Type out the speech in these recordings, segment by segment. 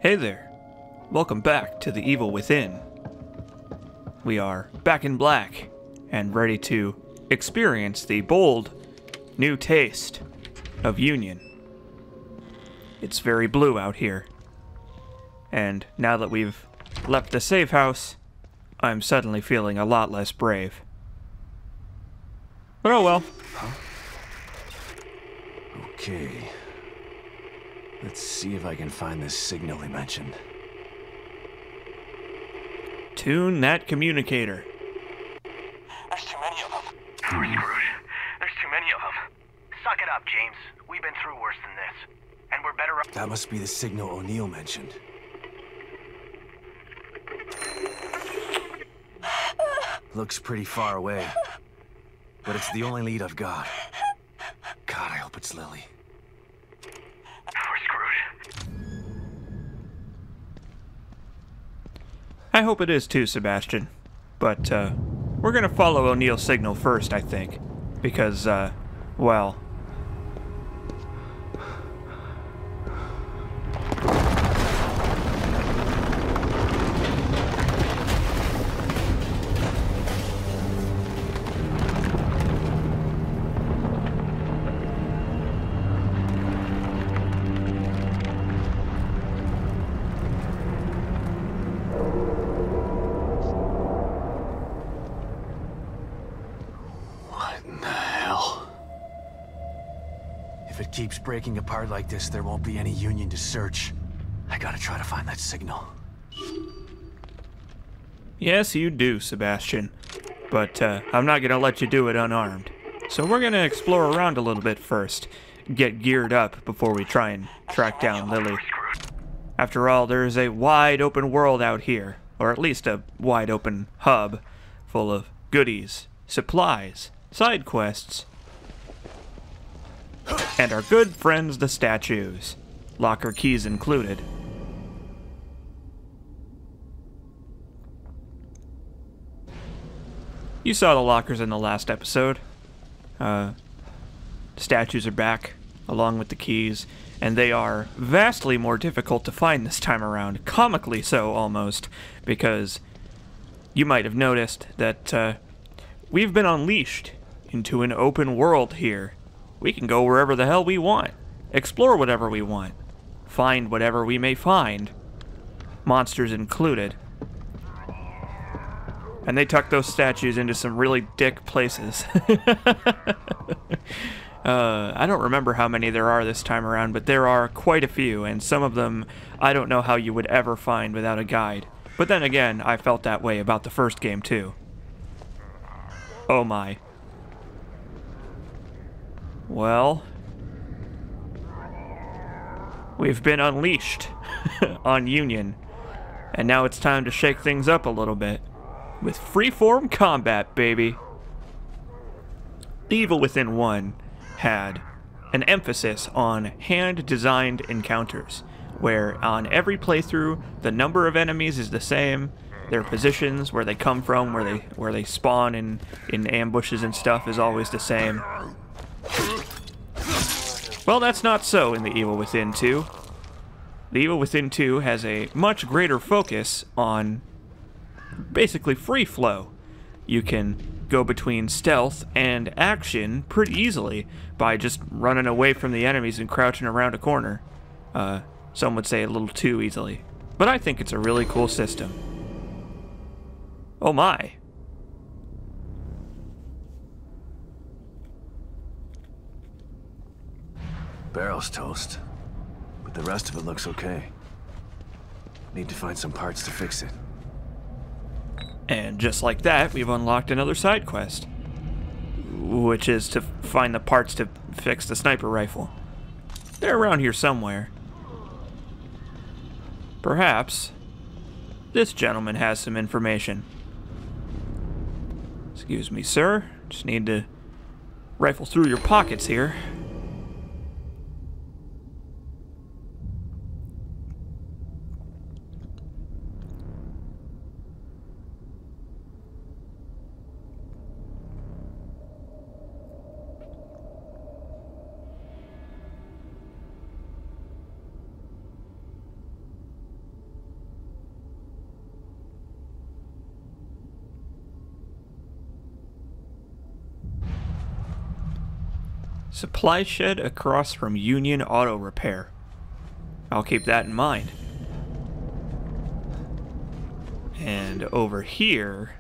Hey there. Welcome back to The Evil Within. We are back in black and ready to experience the bold new taste of Union. It's very blue out here. And now that we've left the safe house, I'm suddenly feeling a lot less brave. But oh well. Okay. Let's see if I can find this signal he mentioned. Tune that communicator. There's too many of them. We're screwed. There's too many of them. Suck it up, James. We've been through worse than this. And we're better off. That must be the signal O'Neill mentioned. Looks pretty far away. But it's the only lead I've got. God, I hope it's Lily. We're screwed. I hope it is too, Sebastian. But, we're gonna follow O'Neill's signal first, I think. Because, well... If it keeps breaking apart like this, there won't be any Union to search. I gotta try to find that signal. Yes, you do, Sebastian. But, I'm not gonna let you do it unarmed. So we're gonna explore around a little bit first. Get geared up before we try and track down Lily. After all, there is a wide open world out here. Or at least a wide open hub. Full of goodies, supplies, side quests, and our good friends the statues. Locker keys included. You saw the lockers in the last episode. Statues are back, along with the keys, and they are vastly more difficult to find this time around. Comically so, almost, because you might have noticed that we've been unleashed into an open world here. We can go wherever the hell we want, explore whatever we want, find whatever we may find, monsters included. And they tuck those statues into some really dick places. I don't remember how many there are this time around, but there are quite a few, and some of them I don't know how you would ever find without a guide. But then again, I felt that way about the first game too. Oh my. Well, we've been unleashed on Union, and now it's time to shake things up a little bit with freeform combat, baby. The Evil Within 1 had an emphasis on hand-designed encounters, where on every playthrough, the number of enemies is the same, their positions, where they come from, where they spawn in ambushes and stuff is always the same. Well, that's not so in The Evil Within 2. The Evil Within 2 has a much greater focus on basically free flow. You can go between stealth and action pretty easily by just running away from the enemies and crouching around a corner. Some would say a little too easily. But I think it's a really cool system. Oh my. Barrel's toast, but the rest of it looks okay. Need to find some parts to fix it. And just like that, we've unlocked another side quest, which is to find the parts to fix the sniper rifle. They're around here somewhere. Perhaps this gentleman has some information. Excuse me, sir. Just need to rifle through your pockets here. Supply shed across from Union Auto Repair. I'll keep that in mind. And over here,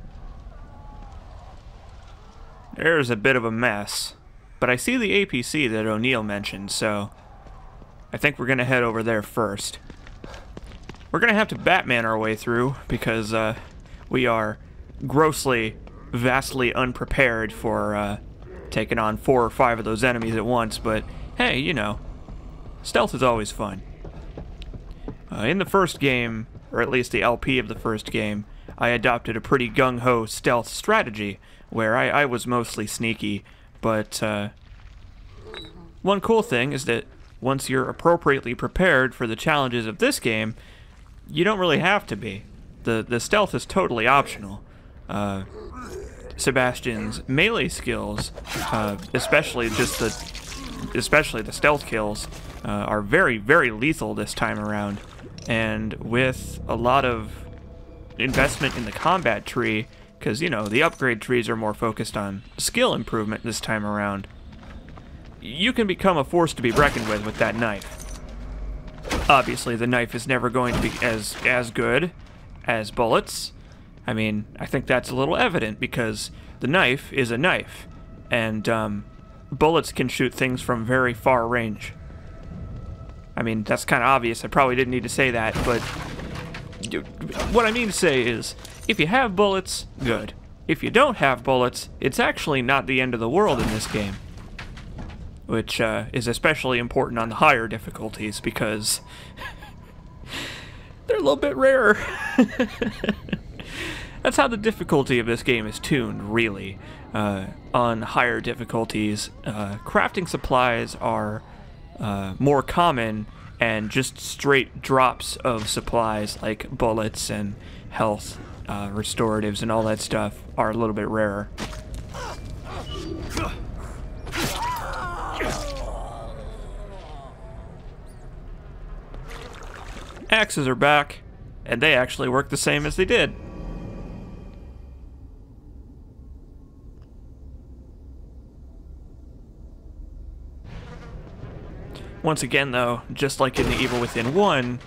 there's a bit of a mess. But I see the APC that O'Neill mentioned, so I think we're going to head over there first. We're going to have to Batman our way through because we are grossly, vastly unprepared for taking on 4 or 5 of those enemies at once, but hey, you know, stealth is always fun. In the first game, or at least the LP of the first game, I adopted a pretty gung-ho stealth strategy where I was mostly sneaky, but one cool thing is that once you're appropriately prepared for the challenges of this game, you don't really have to be. The stealth is totally optional. Sebastian's melee skills, especially the stealth kills, are very, very lethal this time around. And with a lot of investment in the combat tree, because, you know, the upgrade trees are more focused on skill improvement this time around, you can become a force to be reckoned with that knife. Obviously, the knife is never going to be as good as bullets. I mean, I think that's a little evident because the knife is a knife, and bullets can shoot things from very far range. I mean, that's kind of obvious. I probably didn't need to say that, but what I mean to say is, if you have bullets, good. If you don't have bullets, it's actually not the end of the world in this game. Which is especially important on the higher difficulties because they're a little bit rarer. That's how the difficulty of this game is tuned, really. On higher difficulties, crafting supplies are more common, and just straight drops of supplies like bullets and health restoratives and all that stuff are a little bit rarer. Axes are back, and they actually work the same as they did. Once again, though, just like in The Evil Within 1,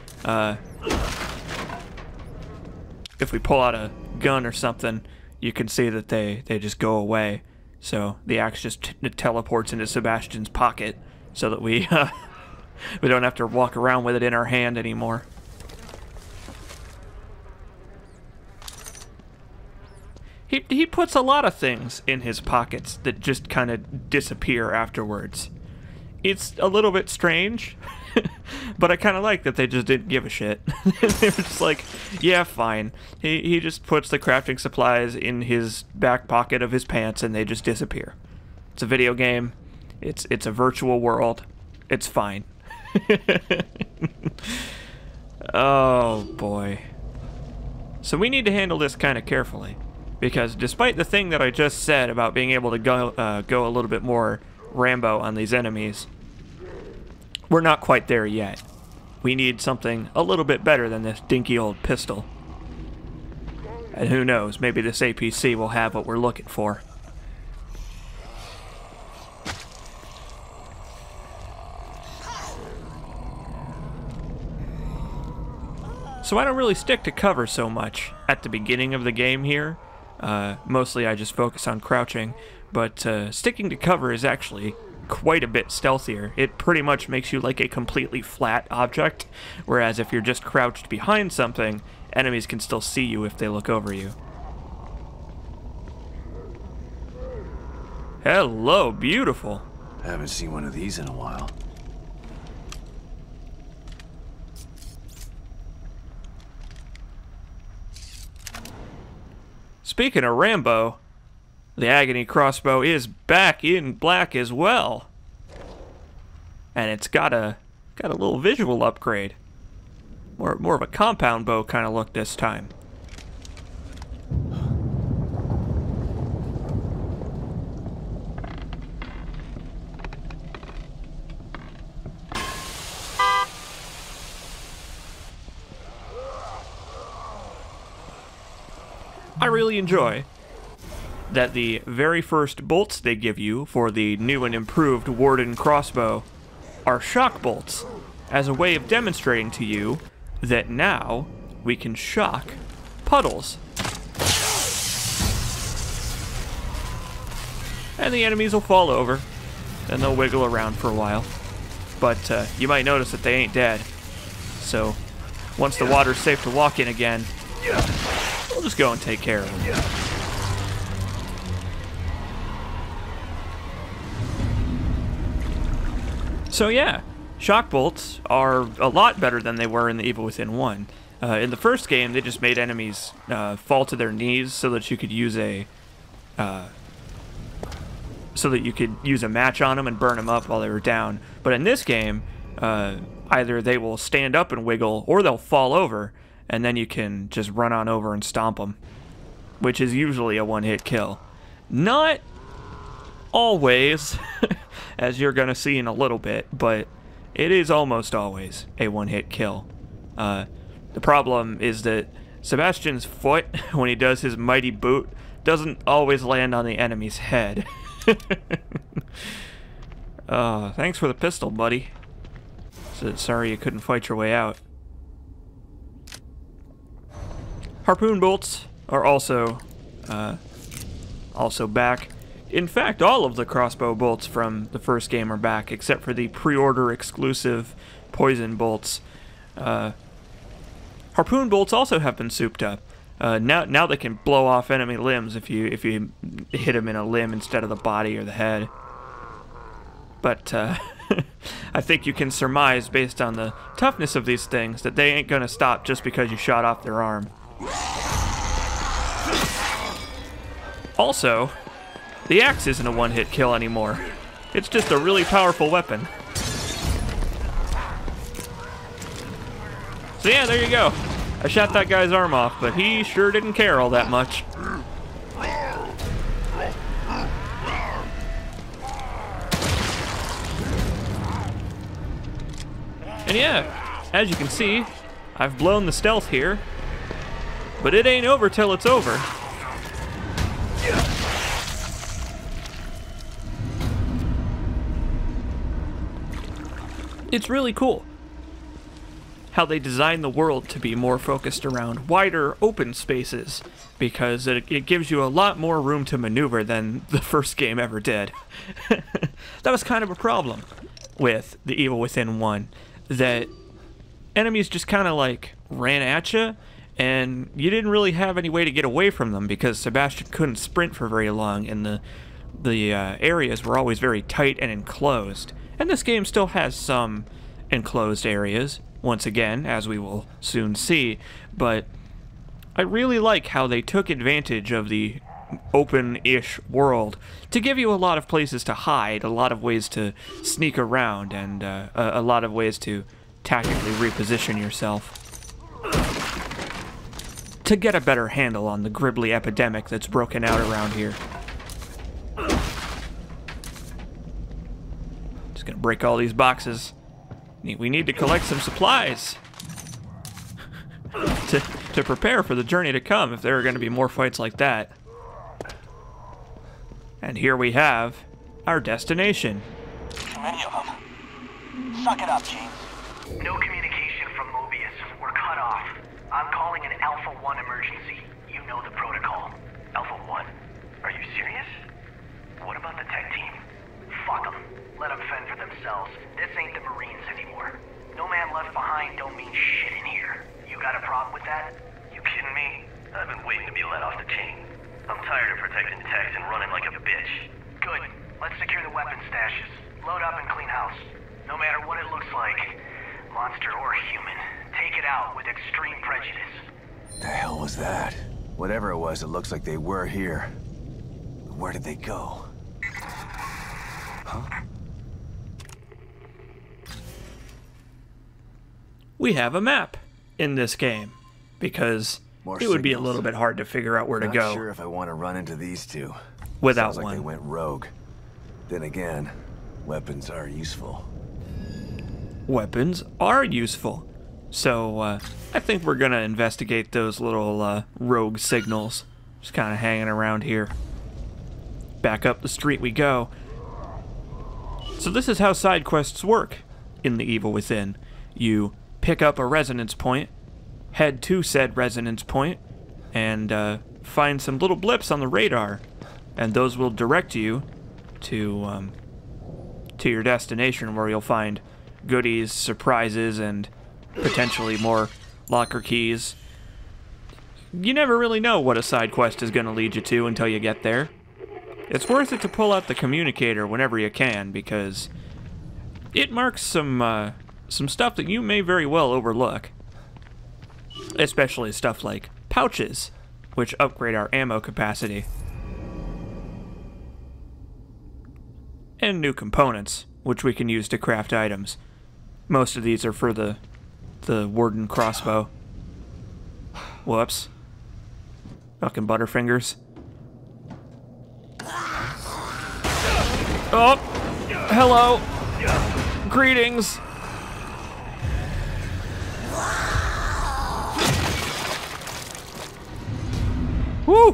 if we pull out a gun or something, you can see that they just go away. So the axe just teleports into Sebastian's pocket so that we we don't have to walk around with it in our hand anymore. He puts a lot of things in his pockets that just kind of disappear afterwards. It's a little bit strange, but I kind of like that they just didn't give a shit. They were just like, yeah, fine. He just puts the crafting supplies in his back pocket of his pants and they just disappear. It's a video game. It's a virtual world. It's fine. Oh, boy. So we need to handle this kind of carefully, because despite the thing that I just said about being able to go a little bit more Rambo on these enemies, we're not quite there yet. We need something a little bit better than this dinky old pistol. And who knows, maybe this APC will have what we're looking for. So I don't really stick to cover so much at the beginning of the game here. Mostly I just focus on crouching, but sticking to cover is actually quite a bit stealthier. It pretty much makes you like a completely flat object, whereas if you're just crouched behind something, enemies can still see you if they look over you. Hello, beautiful. I haven't seen one of these in a while. Speaking of Rambo, the Agony crossbow is back in black as well. And it's got a little visual upgrade. More of a compound bow kind of look this time. I really enjoy that the very first bolts they give you for the new and improved Warden crossbow are shock bolts, as a way of demonstrating to you that now we can shock puddles. And the enemies will fall over, and they'll wiggle around for a while. But you might notice that they ain't dead. So, once the water's safe to walk in again, we'll just go and take care of them. So yeah, shock bolts are a lot better than they were in The Evil Within 1. In the first game, they just made enemies fall to their knees so that you could use a match on them and burn them up while they were down. But in this game, either they will stand up and wiggle, or they'll fall over, and then you can just run on over and stomp them, which is usually a one-hit kill. Not always, as you're gonna see in a little bit, but it is almost always a one-hit kill. The problem is that Sebastian's foot, when he does his mighty boot, doesn't always land on the enemy's head. Thanks for the pistol, buddy. Sorry you couldn't fight your way out. Harpoon bolts are also back. In fact, all of the crossbow bolts from the first game are back, except for the pre-order exclusive poison bolts. Harpoon bolts also have been souped up. Now they can blow off enemy limbs if you hit them in a limb instead of the body or the head. But I think you can surmise, based on the toughness of these things, that they ain't gonna stop just because you shot off their arm. Also, the axe isn't a one-hit kill anymore. It's just a really powerful weapon. So yeah, there you go. I shot that guy's arm off, but he sure didn't care all that much. And yeah, as you can see, I've blown the stealth here, but it ain't over till it's over. It's really cool how they design the world to be more focused around wider, open spaces, because it gives you a lot more room to maneuver than the first game ever did. That was kind of a problem with The Evil Within 1, that enemies just kind of like ran at you, and you didn't really have any way to get away from them because Sebastian couldn't sprint for very long, and the areas were always very tight and enclosed. And this game still has some enclosed areas, once again, as we will soon see, but I really like how they took advantage of the open-ish world to give you a lot of places to hide, a lot of ways to sneak around, and a lot of ways to tactically reposition yourself to get a better handle on the Gribbly epidemic that's broken out around here. Just gonna break all these boxes. We need to collect some supplies to prepare for the journey to come if there are going to be more fights like that. And here we have our destination. Too many of them. Suck it up, James. No communication from Mobius. We're cut off. I'm calling an Alpha 1 emergency. You know the protocol. Alpha 1? Are you serious? What about the tech team? Fuck them. Let them fend for themselves. This ain't the Marines anymore. No man left behind don't mean shit in here. You got a problem with that? You kidding me? I've been waiting to be let off the chain. I'm tired of protecting techs and running like a bitch. Good. Let's secure the weapon stashes. Load up and clean house. No matter what it looks like, monster or human, take it out with extreme prejudice. The hell was that? Whatever it was, it looks like they were here. Where did they go? Huh? We have a map in this game, because it would be a little bit hard to figure out where to go. Not sure if I want to run into these two. Without Sounds like one. they went rogue. Then again, weapons are useful. Weapons are useful. So, I think we're gonna investigate those little rogue signals. Just kind of hanging around here. back up the street we go. So this is how side quests work in The Evil Within. You pick up a resonance point, head to said resonance point, and find some little blips on the radar, and those will direct you to your destination, where you'll find goodies, surprises, and potentially more locker keys. You never really know what a side quest is going to lead you to until you get there. It's worth it to pull out the communicator whenever you can, because it marks some stuff that you may very well overlook. Especially stuff like pouches, which upgrade our ammo capacity. And new components, which we can use to craft items. Most of these are for the Warden crossbow. Whoops. Fucking Butterfingers. Oh! Hello! Greetings! Woo!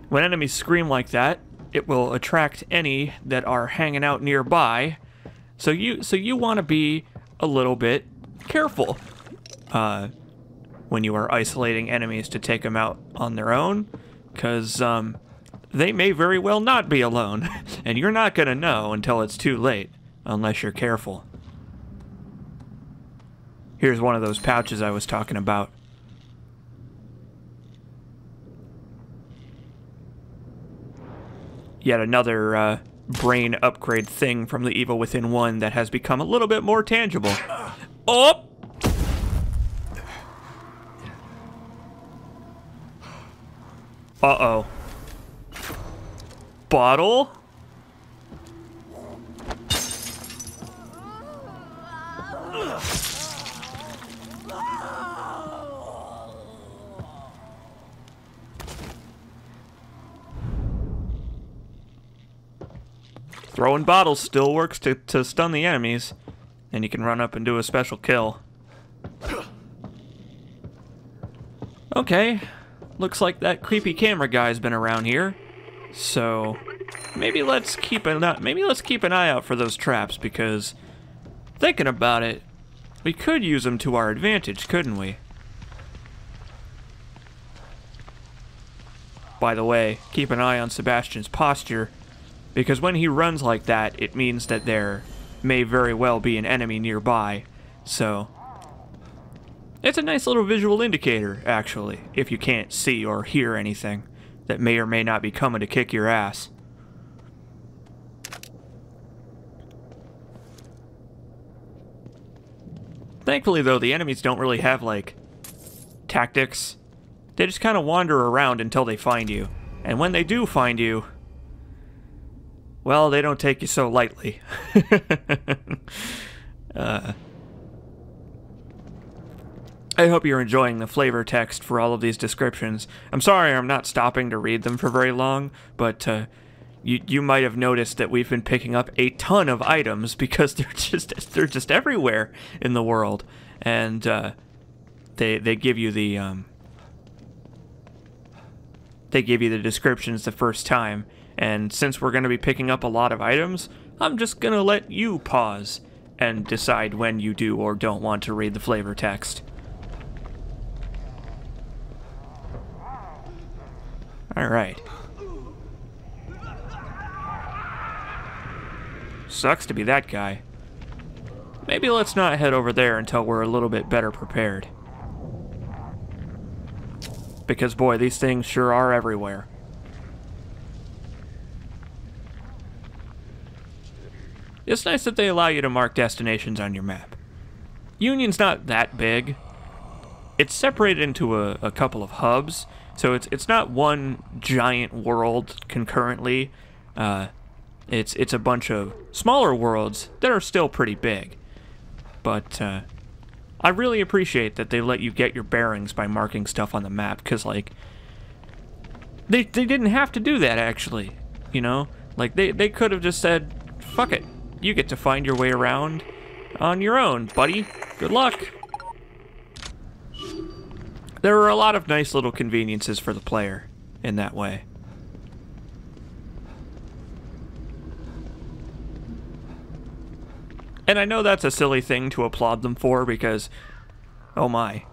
When enemies scream like that, it will attract any that are hanging out nearby. So you want to be a little bit careful when you are isolating enemies to take them out on their own, because they may very well not be alone, and you're not going to know until it's too late, unless you're careful. Here's one of those pouches I was talking about. Yet another brain upgrade thing from The Evil Within 1 that has become a little bit more tangible. Oh! Uh-oh. Bottle? Throwing bottles still works to stun the enemies, and you can run up and do a special kill. Okay, looks like that creepy camera guy's been around here, so maybe let's keep an eye out for those traps, because thinking about it, we could use them to our advantage, couldn't we? By the way, keep an eye on Sebastian's posture, because when he runs like that, it means that there may very well be an enemy nearby. So it's a nice little visual indicator, actually, if you can't see or hear anything that may or may not be coming to kick your ass. Thankfully, though, the enemies don't really have, like, tactics. They just kind of wander around until they find you. And when they do find you, well, they don't take you so lightly. I hope you're enjoying the flavor text for all of these descriptions. I'm sorry I'm not stopping to read them for very long, but you might have noticed that we've been picking up a ton of items because they're just everywhere in the world, and they give you the descriptions the first time. And since we're going to be picking up a lot of items, I'm just going to let you pause and decide when you do or don't want to read the flavor text. Alright. Sucks to be that guy. Maybe let's not head over there until we're a little bit better prepared. Because boy, these things sure are everywhere. It's nice that they allow you to mark destinations on your map. Union's not that big. It's separated into a couple of hubs, so it's not one giant world concurrently. It's a bunch of smaller worlds that are still pretty big. But I really appreciate that they let you get your bearings by marking stuff on the map, because, like, they didn't have to do that, actually, you know? Like, they could have just said, fuck it. You get to find your way around on your own, buddy. Good luck. There are a lot of nice little conveniences for the player in that way. And I know that's a silly thing to applaud them for because, oh my.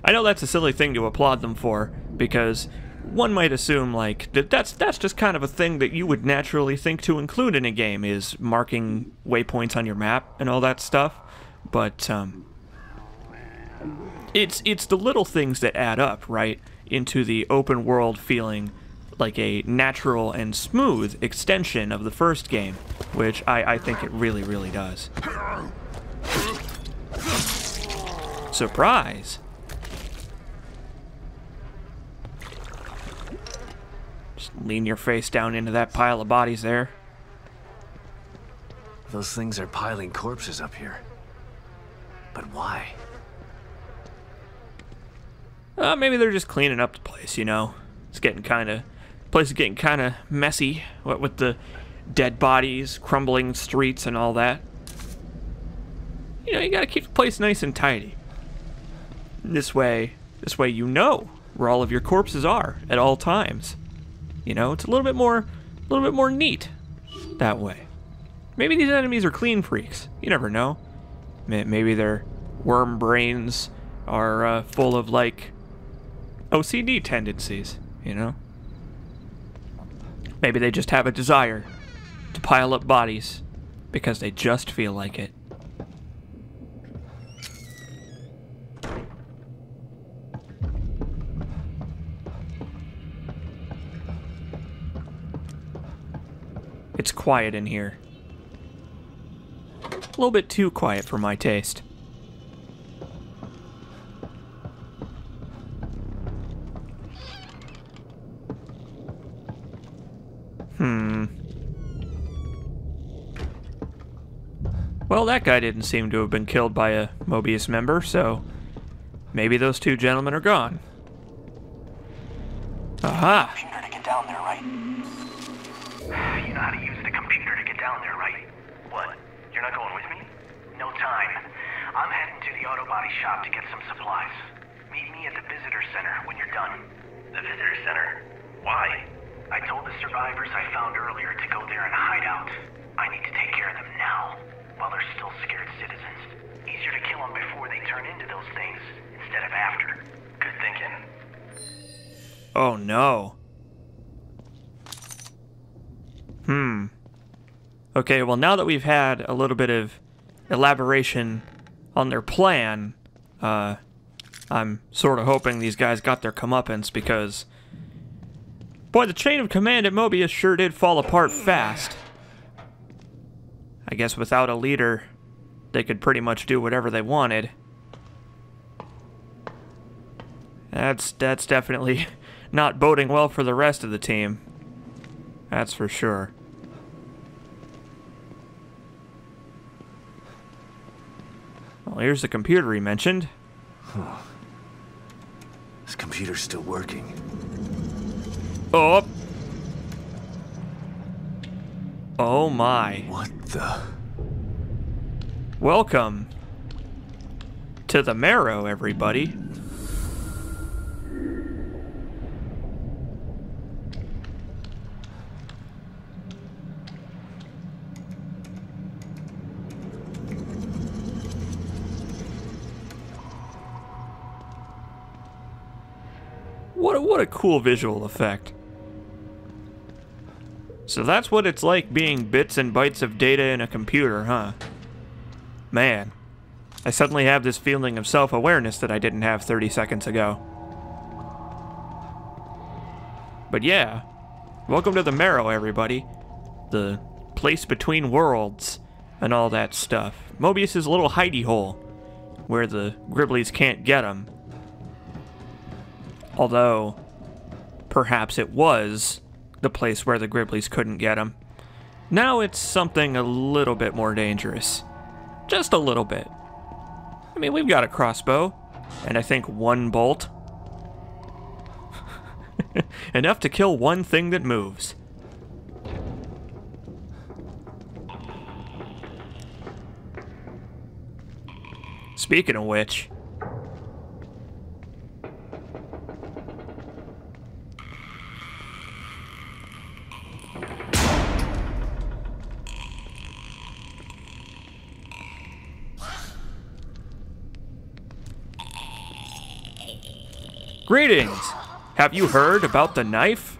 I know that's a silly thing to applaud them for because one might assume like that's just kind of a thing that you would naturally think to include in a game is marking waypoints on your map and all that stuff. But it's the little things that add up, right, into the open world feeling like a natural and smooth extension of the first game, which I think it really, really does. Surprise! Just lean your face down into that pile of bodies there. Those things are piling corpses up here. But why? Maybe they're just cleaning up the place, you know? It's getting place is getting kind of messy, what with the dead bodies, crumbling streets, and all that. You know, you gotta keep the place nice and tidy. This way you know where all of your corpses are at all times. You know, it's a little bit more neat that way. Maybe these enemies are clean freaks. You never know. Maybe their worm brains are full of, like, OCD tendencies, you know? Maybe they just have a desire to pile up bodies because they just feel like it. It's quiet in here. A little bit too quiet for my taste. Well, that guy didn't seem to have been killed by a Mobius member, so maybe those two gentlemen are gone. Aha! Computer to get down there, right? You know how to use the computer to get down there, right? What? You're not going with me? No time. I'm heading to the auto body shop to get some supplies. Meet me at the visitor center when you're done. The visitor center? Why? I told the survivors I found earlier to go there and hide out. I need to take care of them now, while they're still scared citizens. Easier to kill them before they turn into those things, instead of after. Good thinking. Oh no. Okay, well now that we've had a little bit of elaboration on their plan, I'm sort of hoping these guys got their comeuppance because, boy, the chain of command at Mobius sure did fall apart fast. I guess without a leader, they could pretty much do whatever they wanted. That's definitely not boding well for the rest of the team. That's for sure. Well, here's the computer he mentioned. This computer's still working. Oh! Oh my. What the? Welcome to the Marrow, everybody. What a cool visual effect. So that's what it's like being bits and bytes of data in a computer, huh? Man, I suddenly have this feeling of self-awareness that I didn't have 30 seconds ago. But yeah, welcome to the Marrow, everybody. The place between worlds and all that stuff. Mobius' little hidey hole where the Gribblies can't get him. Although, perhaps it was the place where the Gribblies couldn't get him. Now it's something a little bit more dangerous. Just a little bit. I mean, we've got a crossbow, and I think one bolt. Enough to kill one thing that moves. Speaking of which... Greetings! Have you heard about the knife?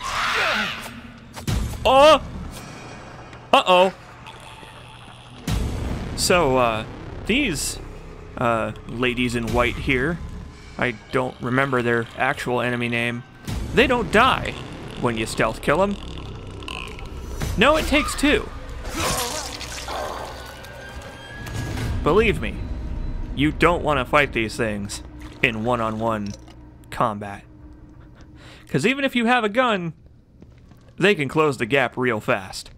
Oh! Uh-oh. So, these, ladies in white here, I don't remember their actual enemy name, they don't die when you stealth kill them. No, it takes two. Believe me, you don't want to fight these things in one-on-one combat. Because even if you have a gun, they can close the gap real fast.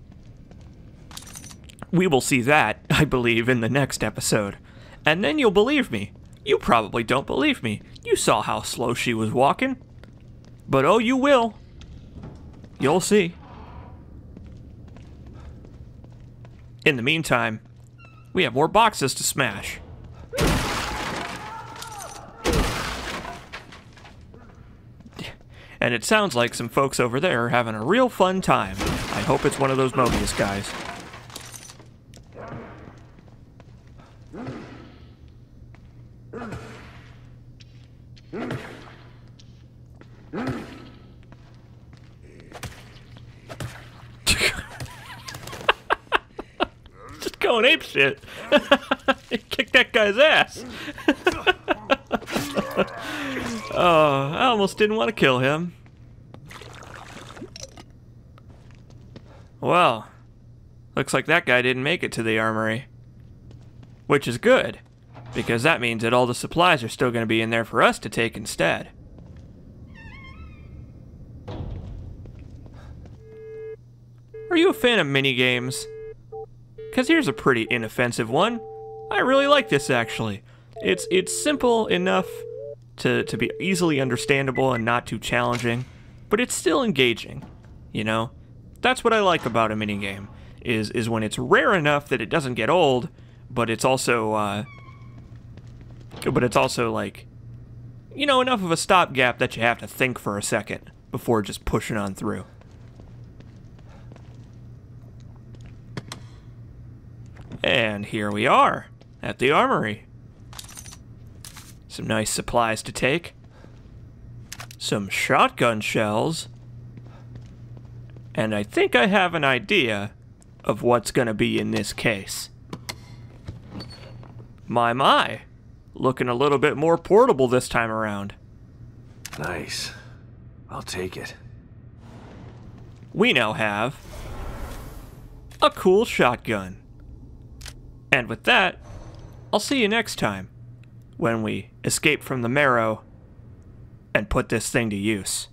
We will see that, I believe, in the next episode. And then you'll believe me. You probably don't believe me. You saw how slow she was walking. But oh, you will. You'll see. In the meantime, we have more boxes to smash. And it sounds like some folks over there are having a real fun time. I hope it's one of those Mobius guys. Just going apeshit. Kick that guy's ass. Oh, I almost didn't want to kill him. Well, looks like that guy didn't make it to the armory. Which is good, because that means that all the supplies are still going to be in there for us to take instead. Are you a fan of minigames? Because here's a pretty inoffensive one. I really like this, actually. It's simple enough to be easily understandable and not too challenging, but it's still engaging, you know? That's what I like about a minigame, is when it's rare enough that it doesn't get old, but it's also like, you know, enough of a stopgap that you have to think for a second before just pushing on through. And here we are, at the armory. Some nice supplies to take. Some shotgun shells. And I think I have an idea of what's gonna be in this case. My. Looking a little bit more portable this time around. Nice. I'll take it. We now have a cool shotgun. And with that, I'll see you next time when we escape from the Marrow and put this thing to use.